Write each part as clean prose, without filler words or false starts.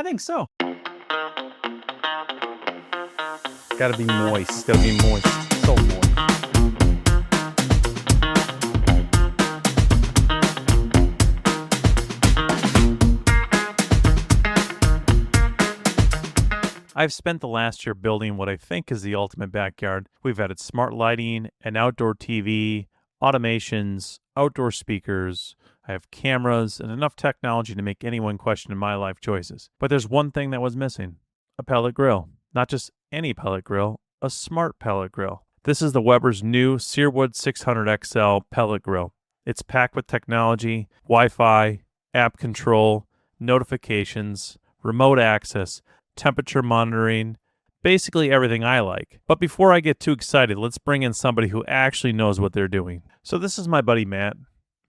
I think so. Gotta be moist. Gotta be moist. So moist. I've spent the last year building what I think is the ultimate backyard. We've added smart lighting, an outdoor TV, automations, outdoor speakers. I have cameras and enough technology to make anyone question my life choices. But there's one thing that was missing: a pellet grill. Not just any pellet grill, a smart pellet grill. This is the Weber's new Searwood XL pellet grill. It's packed with technology, Wi-Fi, app control, notifications, remote access, temperature monitoring, basically everything I like. But before I get too excited, let's bring in somebody who actually knows what they're doing. So this is my buddy Matt.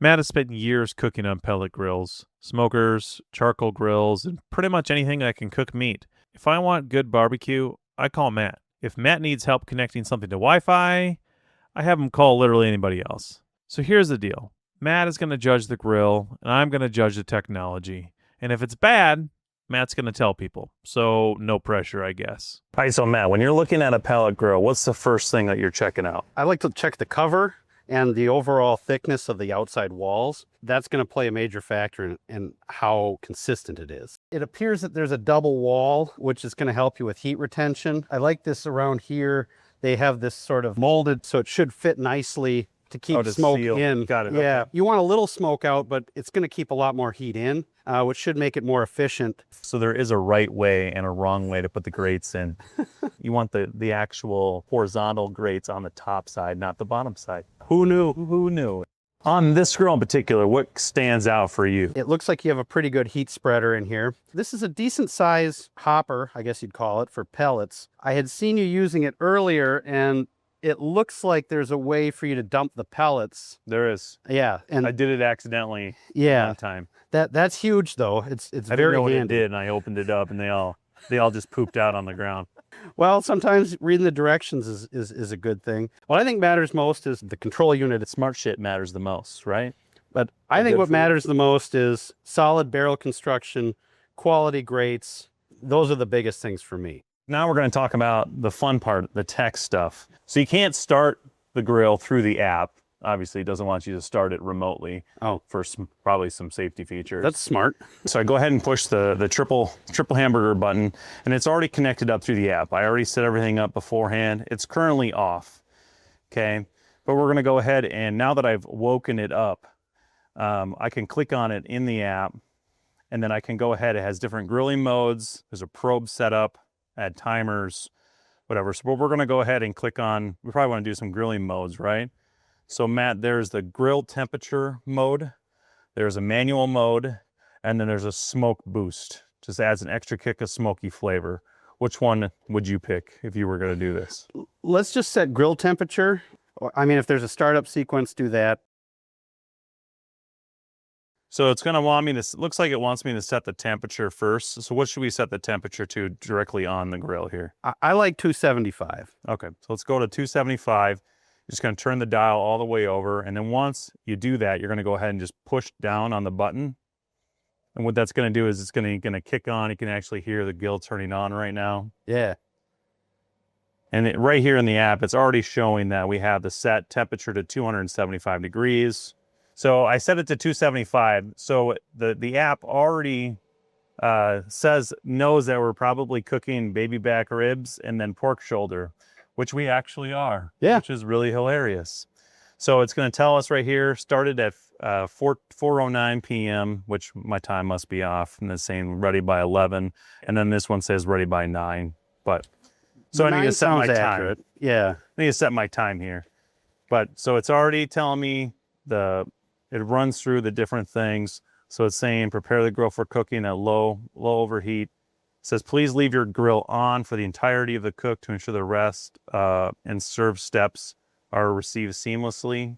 Matt has spent years cooking on pellet grills, smokers, charcoal grills, and pretty much anything that can cook meat. If I want good barbecue, I call Matt. If Matt needs help connecting something to Wi-Fi, I have him call literally anybody else. So here's the deal. Matt is going to judge the grill, and I'm going to judge the technology. And if it's bad, Matt's going to tell people. So no pressure, I guess. All right, so Matt, when you're looking at a pellet grill, what's the first thing that you're checking out? I like to check the cover and the overall thickness of the outside walls. That's going to play a major factor in how consistent it is. It appears that there's a double wall, which is going to help you with heat retention. I like this around here. They have this sort of molded, so it should fit nicely to keep smoke in. Got it. Yeah, okay. You want a little smoke out, but it's going to keep a lot more heat in, which should make it more efficient. So there is a right way and a wrong way to put the grates in. You want the actual horizontal grates on the top side, not the bottom side. Who knew? Who knew? On this grill in particular, what stands out for you? It looks like you have a pretty good heat spreader in here. This is a decent size hopper, I guess you'd call it, for pellets. I had seen you using it earlier, and it looks like there's a way for you to dump the pellets. There is. Yeah, and I did it accidentally. Yeah, one time. That's huge though. It's I very didn't know handy. what it did, and I opened it up, and they all just pooped out on the ground. Well, sometimes reading the directions is a good thing. What I think matters most is the control unit. Smart shit matters the most, right? But I think what matters the most is solid barrel construction, quality grates. Those are the biggest things for me. Now we're going to talk about the fun part, the tech stuff. So you can't start the grill through the app. Obviously, it doesn't want you to start it remotely. Oh, for probably some safety features. That's smart. So I go ahead and push the triple hamburger button, and it's already connected up through the app. I already set everything up beforehand. It's currently off, okay? But we're gonna go ahead, and now that I've woken it up, I can click on it in the app, and then I can go ahead. It has different grilling modes. There's a probe setup, add timers, whatever. So we're gonna go ahead and click on, we probably wanna do some grilling modes, right? So Matt, there's the grill temperature mode, there's a manual mode, and then there's a smoke boost. Just adds an extra kick of smoky flavor. Which one would you pick if you were gonna do this? Let's just set grill temperature. I mean, if there's a startup sequence, do that. So it's gonna want me to, looks like it wants me to set the temperature first. So what should we set the temperature to directly on the grill here? I like 275. Okay, so let's go to 275. Just going to turn the dial all the way over, and then once you do that, you're going to go ahead and just push down on the button. And what that's going to do is it's going to kick on. You can actually hear the grill turning on right now. Yeah. And right here in the app, it's already showing that we have the set temperature to 275 degrees. So I set it to 275. So the app already knows that we're probably cooking baby back ribs and then pork shoulder, which we actually are, yeah, which is really hilarious. So it's going to tell us right here, started at 4:09 p.m., which my time must be off, and it's saying ready by 11, and then this one says ready by 9. But so I need to set my time. Yeah, I need to set my time here. But so it's already telling me it runs through the different things. So it's saying prepare the grill for cooking at low overheat. It says, please leave your grill on for the entirety of the cook to ensure the rest and serve steps are received seamlessly.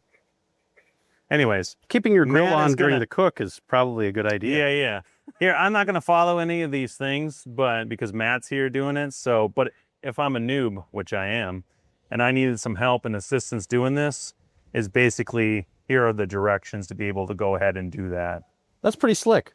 Anyways. Keeping your grill on during the cook is probably a good idea. Yeah. Here, I'm not going to follow any of these things, but because Matt's here doing it. So, but if I'm a noob, which I am, and I needed some help and assistance doing this, is basically, here are the directions to be able to go ahead and do that. That's pretty slick.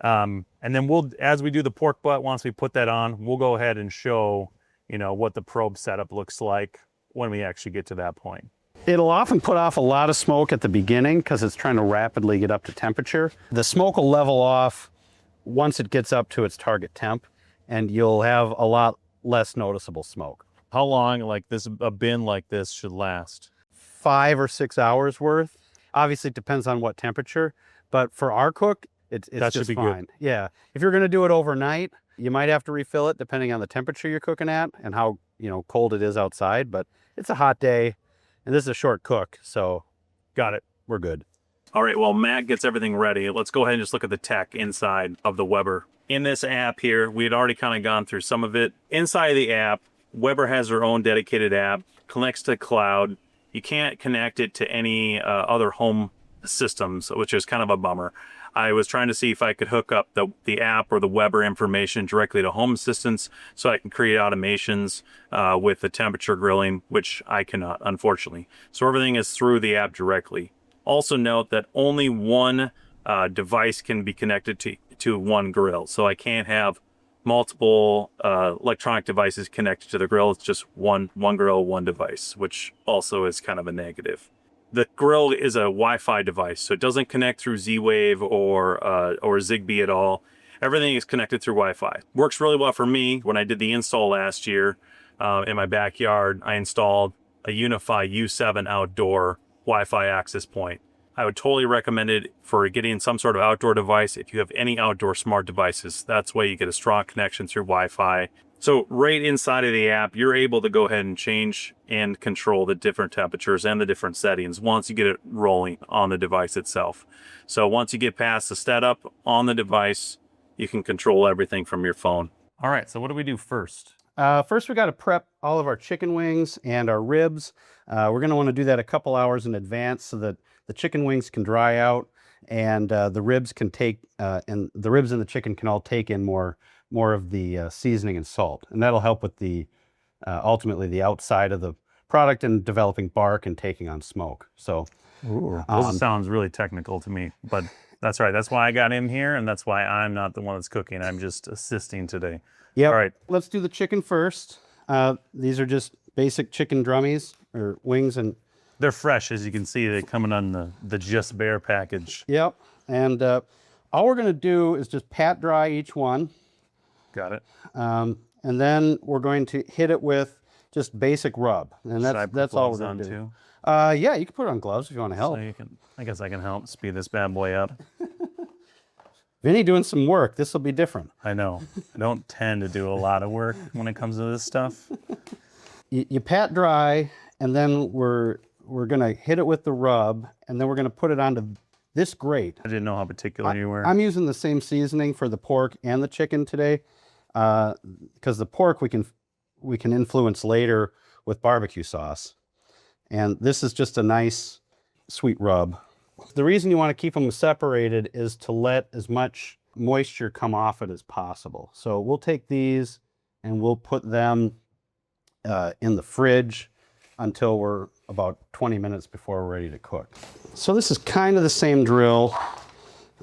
And then we'll, as we do the pork butt, once we put that on, we'll go ahead and show, you know, what the probe setup looks like when we actually get to that point. It'll often put off a lot of smoke at the beginning because it's trying to rapidly get up to temperature. The smoke will level off once it gets up to its target temp, and you'll have a lot less noticeable smoke. How long, like this, a bin like this should last? 5 or 6 hours worth. Obviously, it depends on what temperature, but for our cook, it's That should just be fine. good. Yeah. If you're going to do it overnight, you might have to refill it depending on the temperature you're cooking at and how, you know, cold it is outside. But it's a hot day, and this is a short cook, so Got it. we're good. All right, well, Matt gets everything ready. Let's go ahead and just look at the tech inside of the Weber. In this app here, we had already kind of gone through some of it. Inside of the app, Weber has their own dedicated app, connects to cloud. You can't connect it to any other home systems, which is kind of a bummer. I was trying to see if I could hook up the app or the Weber information directly to home assistants so I can create automations with the temperature grilling, which I cannot, unfortunately. So everything is through the app directly. Also note that only one device can be connected to one grill. So I can't have multiple electronic devices connected to the grill. It's just one grill, one device, which also is kind of a negative. The grill is a Wi-Fi device, so it doesn't connect through Z-Wave or Zigbee at all. Everything is connected through Wi-Fi. Works really well for me. When I did the install last year in my backyard, I installed a Unify U7 outdoor Wi-Fi access point. I would totally recommend it for getting some sort of outdoor device. If you have any outdoor smart devices, that's why you get a strong connection through Wi-Fi. So right inside of the app, you're able to go ahead and change and control the different temperatures and the different settings once you get it rolling on the device itself. So once you get past the setup on the device, you can control everything from your phone. All right, so what do we do first? First, we got to prep all of our chicken wings and our ribs. We're going to want to do that a couple hours in advance so that the chicken wings can dry out and the ribs can take, and the ribs and the chicken can all take in more of the seasoning and salt. And that'll help with the, ultimately the outside of the product and developing bark and taking on smoke. So, This sounds really technical to me, but that's right. That's why I got him here, and that's why I'm not the one that's cooking. I'm just assisting today. yeah. All right. Let's do the chicken first. These are just basic chicken drummies or wings, and They're fresh, as you can see. They're coming on the Just Bare package. yep. And all we're going to do is just pat dry each one. Got it. And then we're going to hit it with just basic rub. And Should I put that's all we're gloves going to do. too? Yeah, you can put it on gloves if you want to help. So you can, I guess I can help speed this bad boy up. Vinny doing some work. This will be different. I know. I don't tend to do a lot of work when it comes to this stuff. You pat dry, and then we're going to hit it with the rub, and then we're going to put it onto this grate. I didn't know how particular you were. I'm using the same seasoning for the pork and the chicken today, because the pork we can influence later with barbecue sauce. And this is just a nice sweet rub. The reason you want to keep them separated is to let as much moisture come off it as possible. So we'll take these and we'll put them in the fridge until we're about 20 minutes before we're ready to cook. So this is kind of the same drill.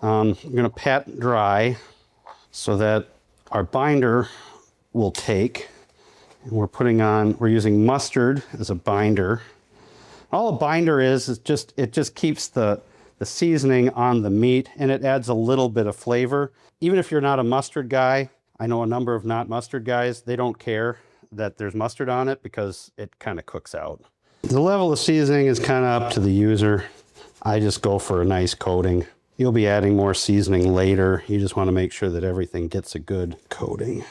I'm going to pat dry so that our binder will take. And we're using mustard as a binder. All a binder is it just keeps the seasoning on the meat, and it adds a little bit of flavor. Even if you're not a mustard guy, I know a number of not mustard guys, they don't care that there's mustard on it because it kind of cooks out. The level of seasoning is kind of up to the user. I just go for a nice coating. You'll be adding more seasoning later. You just want to make sure that everything gets a good coating.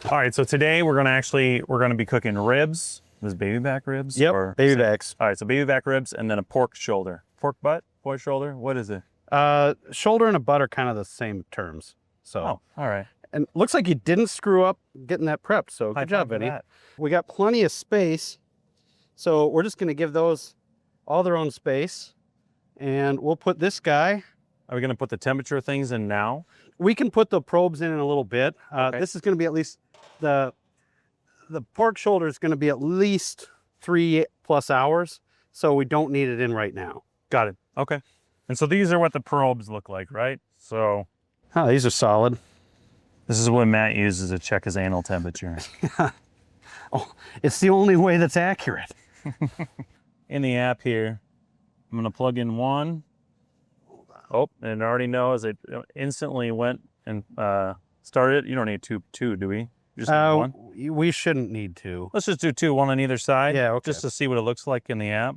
All right, so today we're going to be cooking ribs. This is baby back ribs? Yep, or baby backs. All right, so baby back ribs and then a pork shoulder. Pork butt, pork shoulder, what is it? Shoulder and a butt are kind of the same terms. So, Oh, all right. and looks like you didn't screw up getting that prepped. So High good job, five for Vinny. that. We got plenty of space. So we're just going to give those all their own space. And we'll put this guy. Are we going to put the temperature things in now? We can put the probes in a little bit. Okay. This is going to be at least, the pork shoulder is going to be at least 3+ hours. So we don't need it in right now. Got it. Okay. And so these are what the probes look like, right? So Oh, these are solid. This is what Matt uses to check his anal temperature. Oh, it's the only way that's accurate. In the app here, I'm going to plug in one. Oh, and it already knows it instantly went and started. You don't need two, do we? Just need one? We shouldn't need two. Let's just do two, one on either side. Yeah, okay. Just to see what it looks like in the app.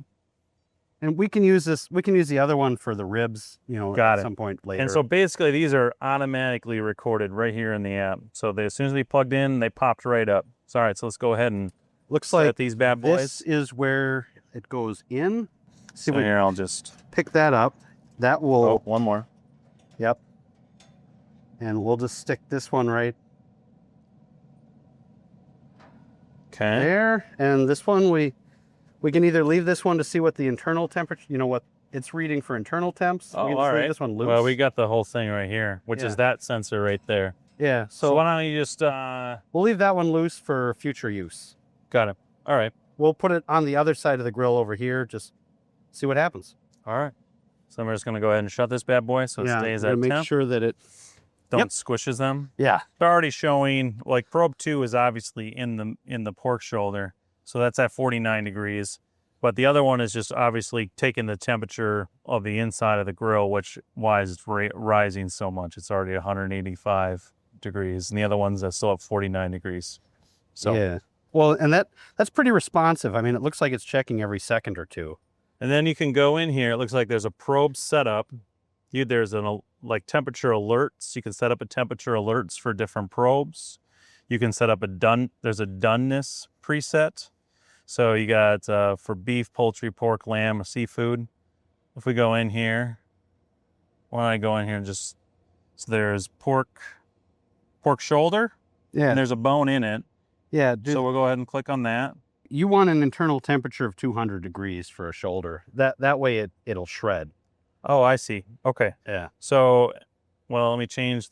And we can use this. We can use the other one for the ribs, you know, at some point later. And so basically, these are automatically recorded right here in the app. So as soon as they plugged in, they popped right up. So, all right, so let's go ahead and looks like these bad boys. This is where it goes in. See, so here, I'll just pick that up. That will. Oh, one more. Yep. And we'll just stick this one right there. And this one we can either leave this one to see what the internal temperature, you know, what it's reading for internal temps. Oh, we can all just right. leave this one loose. Well, we got the whole thing right here, which is that sensor right there. Yeah. So why don't you just we'll leave that one loose for future use. Got it. All right. We'll put it on the other side of the grill over here. Just see what happens. All right. So I'm just going to go ahead and shut this bad boy so it stays at make temp. Sure that it squishes them. Yeah. They're already showing, like probe 2 is obviously in the pork shoulder. So that's at 49 degrees. But the other one is just obviously taking the temperature of the inside of the grill, which why is it's rising so much. It's already 185 degrees. And the other one's still at 49 degrees. So yeah. Well, and that's pretty responsive. I mean, it looks like it's checking every second or two. And then you can go in here. It looks like there's a probe setup. There's like temperature alerts. You can set up a temperature alerts for different probes. You can set up there's a doneness preset. So you got for beef, poultry, pork, lamb, or seafood. If we go in here, why don't I go in here and so there's pork shoulder. Yeah. And there's a bone in it. Yeah. So we'll go ahead and click on that. You want an internal temperature of 200 degrees for a shoulder. That way it'll shred. Oh, I see. Okay. Yeah. So, well, let me change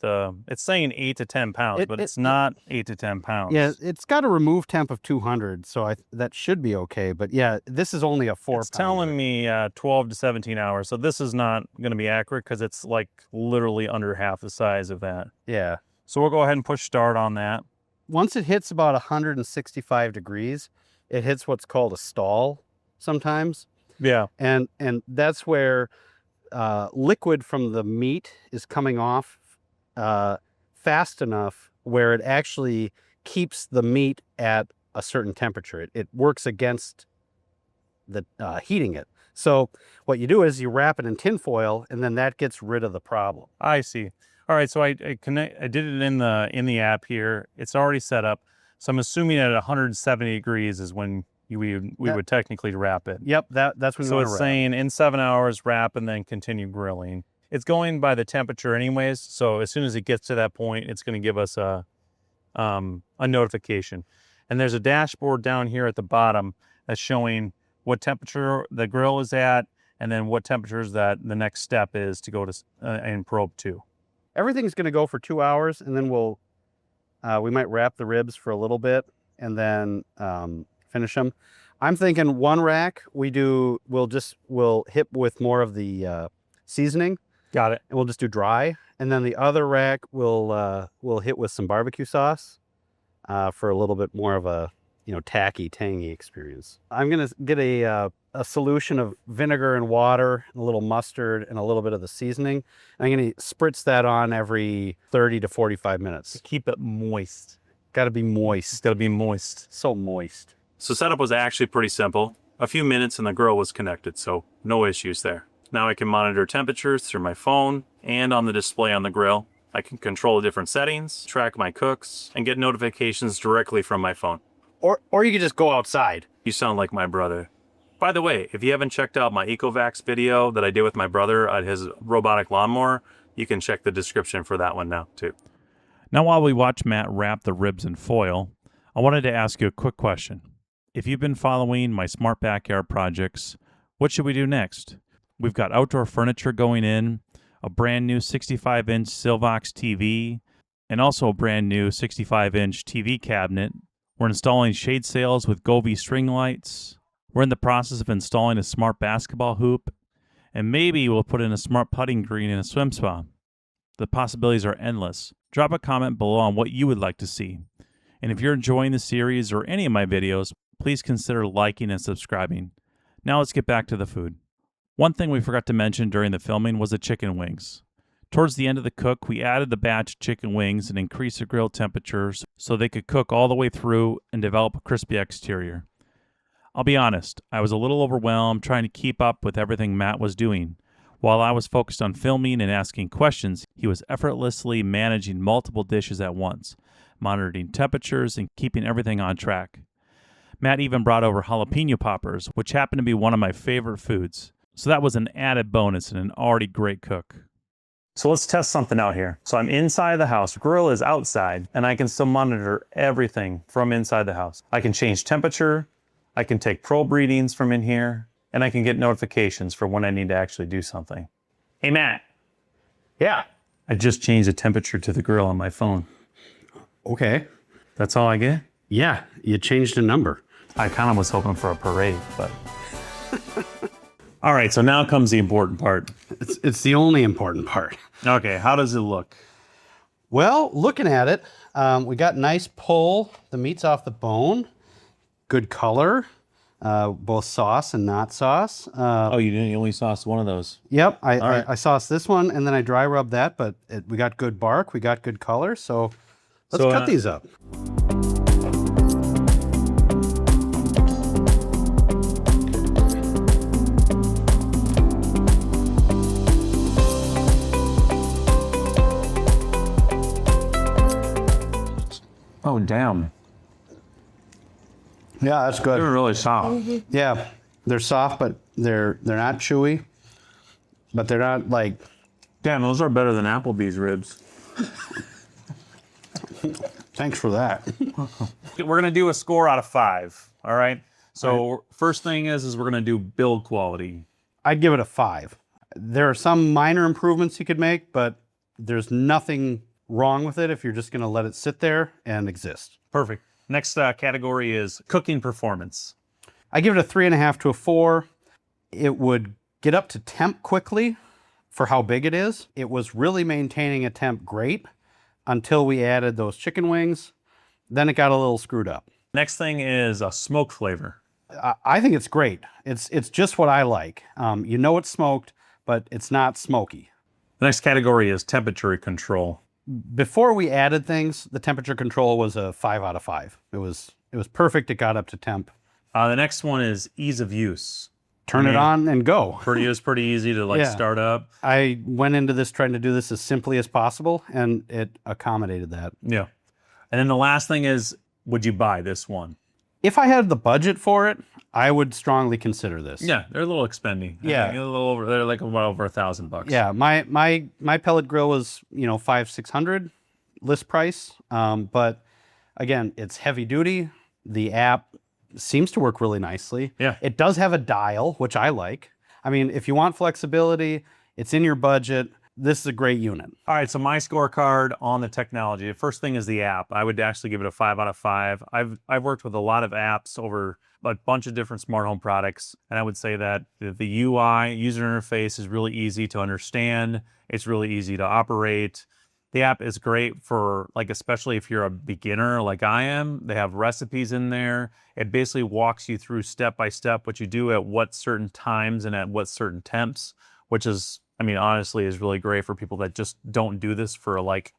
it's saying 8 to 10 pounds, but it's not 8 to 10 pounds. Yeah, it's got a remove temp of 200, so that should be okay. But yeah, this is only a 4 It's telling me 12 to 17 hours. So this is not going to be accurate because it's like literally under half the size of that. Yeah. So we'll go ahead and push start on that. Once it hits about 165 degrees, it hits what's called a stall sometimes. Yeah. And that's where liquid from the meat is coming off fast enough where it actually keeps the meat at a certain temperature. It works against the heating it. So what you do is you wrap it in tin foil, and then that gets rid of the problem. I see. All right, so I did it in the app here. It's already set up. So I'm assuming at 170 degrees is when we would technically wrap it. Yep, that's when. So it's saying in 7 hours wrap and then continue grilling. It's going by the temperature anyways. So as soon as it gets to that point, it's going to give us a notification. And there's a dashboard down here at the bottom that's showing what temperature the grill is at, and then what temperatures that the next step is to go to in probe 2. Everything's going to go for 2 hours, and then we might wrap the ribs for a little bit and then finish them. I'm thinking one rack we'll hit with more of the seasoning. Got it. And we'll just do dry. And then the other rack we'll hit with some barbecue sauce for a little bit more of a tacky, tangy experience. I'm gonna get a solution of vinegar and water, a little mustard, and a little bit of the seasoning. I'm gonna spritz that on every 30 to 45 minutes. Keep it moist. Got to be moist. It's got to be moist. So moist. So setup was actually pretty simple. A few minutes and the grill was connected, so no issues there. Now I can monitor temperatures through my phone and on the display on the grill. I can control the different settings, track my cooks, and get notifications directly from my phone. Or you could just go outside. You sound like my brother. By the way, if you haven't checked out my Ecovacs video that I did with my brother at his robotic lawnmower, you can check the description for that one now too. Now while we watch Matt wrap the ribs in foil, I wanted to ask you a quick question. If you've been following my smart backyard projects, what should we do next? We've got outdoor furniture going in, a brand new 65-inch Silvox TV, and also a brand new 65-inch TV cabinet. We're installing shade sails with Govee string lights. We're in the process of installing a smart basketball hoop, and maybe we'll put in a smart putting green in a swim spa. The possibilities are endless. Drop a comment below on what you would like to see. And if you're enjoying the series or any of my videos, please consider liking and subscribing. Now let's get back to the food. One thing we forgot to mention during the filming was the chicken wings. Towards the end of the cook, we added the batch chicken wings and increased the grill temperatures so they could cook all the way through and develop a crispy exterior. I'll be honest, I was a little overwhelmed trying to keep up with everything Matt was doing. While I was focused on filming and asking questions, he was effortlessly managing multiple dishes at once, monitoring temperatures and keeping everything on track. Matt even brought over jalapeno poppers, which happen to be one of my favorite foods. So that was an added bonus in an already great cook. So let's test something out here. So I'm inside the house, grill is outside, and I can still monitor everything from inside the house. I can change temperature, I can take probe readings from in here, and I can get notifications for when I need to actually do something. Hey Matt. Yeah. I just changed the temperature to the grill on my phone. Okay. That's all I get? Yeah, you changed a number. I kind of was hoping for a parade, but... All right, so now comes the important part. It's the only important part. Okay, how does it look? Well, looking at it, we got nice pull. The meat's off the bone. Good color, both sauce and not sauce. Oh, you only sauced one of those. Yep, right. I sauced this one and then I dry rubbed that, but we got good bark, we got good color, so let's cut these up. Oh, damn. Yeah, that's good. They're really soft. Yeah, they're soft, but they're not chewy, but they're not like... Damn, those are better than Applebee's ribs. Thanks for that. We're gonna do a score out of 5, all right? So first thing is we're gonna do build quality. I'd give it a 5. There are some minor improvements you could make, but there's nothing wrong with it if you're just gonna let it sit there and exist. Perfect. Next category is cooking performance. I give it a 3.5 to a 4. It would get up to temp quickly for how big it is. It was really maintaining a temp great until we added those chicken wings. Then it got a little screwed up. Next thing is a smoke flavor. I think it's great. It's just what I like. You know it's smoked, but it's not smoky. The next category is temperature control. Before we added things, the temperature control was a 5 out of 5. It was perfect. It got up to temp. The next one is ease of use. Turn it on and go. It was pretty easy to Yeah. start up. I went into this trying to do this as simply as possible, and it accommodated that. Yeah. And then the last thing is, would you buy this one? If I had the budget for it, I would strongly consider this. Yeah, they're a little expendy. Yeah. I think a little over. They're like about over $1,000. Yeah, my pellet grill was, $500-600 list price. But again, it's heavy duty. The app seems to work really nicely. Yeah. It does have a dial, which I like. I mean, if you want flexibility, it's in your budget. This is a great unit. All right, so my scorecard on the technology. The first thing is the app. I would actually give it a 5 out of 5. I've worked with a lot of apps over a bunch of different smart home products, and I would say that the UI, user interface, is really easy to understand. It's really easy to operate. The app is great for, especially if you're a beginner like I am. They have recipes in there. It basically walks you through step by step what you do at what certain times and at what certain temps, which is, honestly, is really great for people that just don't do this for like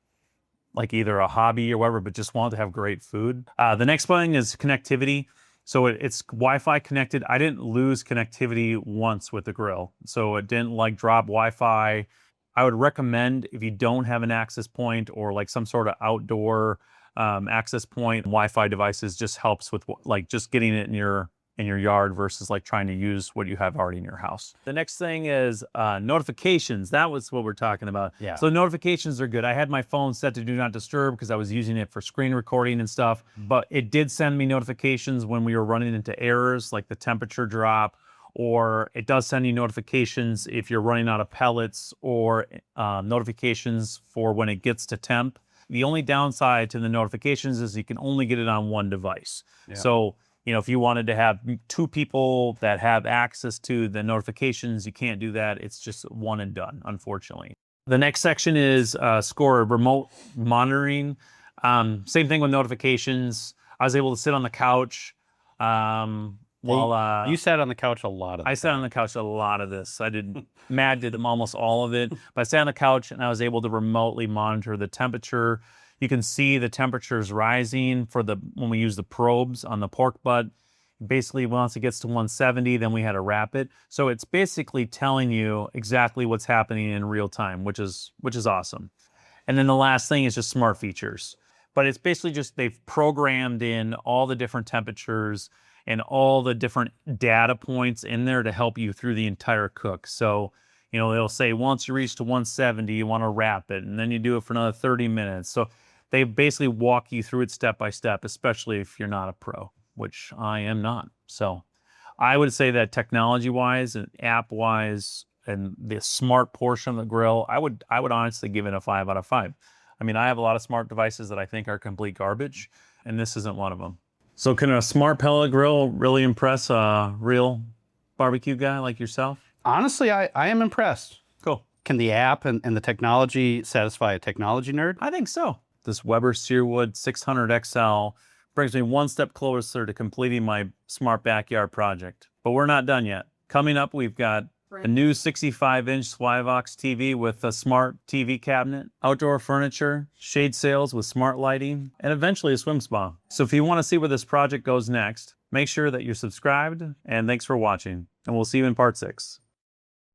either a hobby or whatever, but just want to have great food. The next thing is connectivity. So it's Wi-Fi connected. I didn't lose connectivity once with the grill. So it didn't drop Wi-Fi. I would recommend, if you don't have an access point or some sort of outdoor access point, Wi-Fi devices just helps with just getting it in your yard versus trying to use what you have already in your house. The next thing is notifications. That was what we're talking about. Yeah. So notifications are good. I had my phone set to do not disturb because I was using it for screen recording and stuff, but it did send me notifications when we were running into errors, like the temperature drop, or it does send you notifications if you're running out of pellets, or notifications for when it gets to temp. The only downside to the notifications is you can only get it on one device. Yeah. So, if you wanted to have 2 people that have access to the notifications, you can't do that. It's just one and done, unfortunately. The next section is score remote monitoring. Same thing with notifications. I was able to sit on the couch while you sat on the couch a lot of I sat on the couch a lot of this. Matt did almost all of it, but I sat on the couch and I was able to remotely monitor the temperature. You can see the temperatures rising when we use the probes on the pork butt. Basically, once it gets to 170, then we had to wrap it. So it's basically telling you exactly what's happening in real time, which is awesome. And then the last thing is just smart features. But it's basically just they've programmed in all the different temperatures and all the different data points in there to help you through the entire cook. So, they'll say once you reach to 170, you want to wrap it, and then you do it for another 30 minutes. So they basically walk you through it step by step, especially if you're not a pro, which I am not. So I would say that technology-wise and app-wise and the smart portion of the grill, I would honestly give it a 5 out of 5. I mean, I have a lot of smart devices that I think are complete garbage, and this isn't one of them. So can a smart pellet grill really impress a real barbecue guy like yourself? Honestly, I am impressed. Cool. Can the app and the technology satisfy a technology nerd? I think so. This Weber Searwood 600 XL brings me one step closer to completing my smart backyard project. But we're not done yet. Coming up, we've got a new 65-inch Swyvox TV with a smart TV cabinet, outdoor furniture, shade sails with smart lighting, and eventually a swim spa. So if you want to see where this project goes next, make sure that you're subscribed, and thanks for watching. And we'll see you in part 6.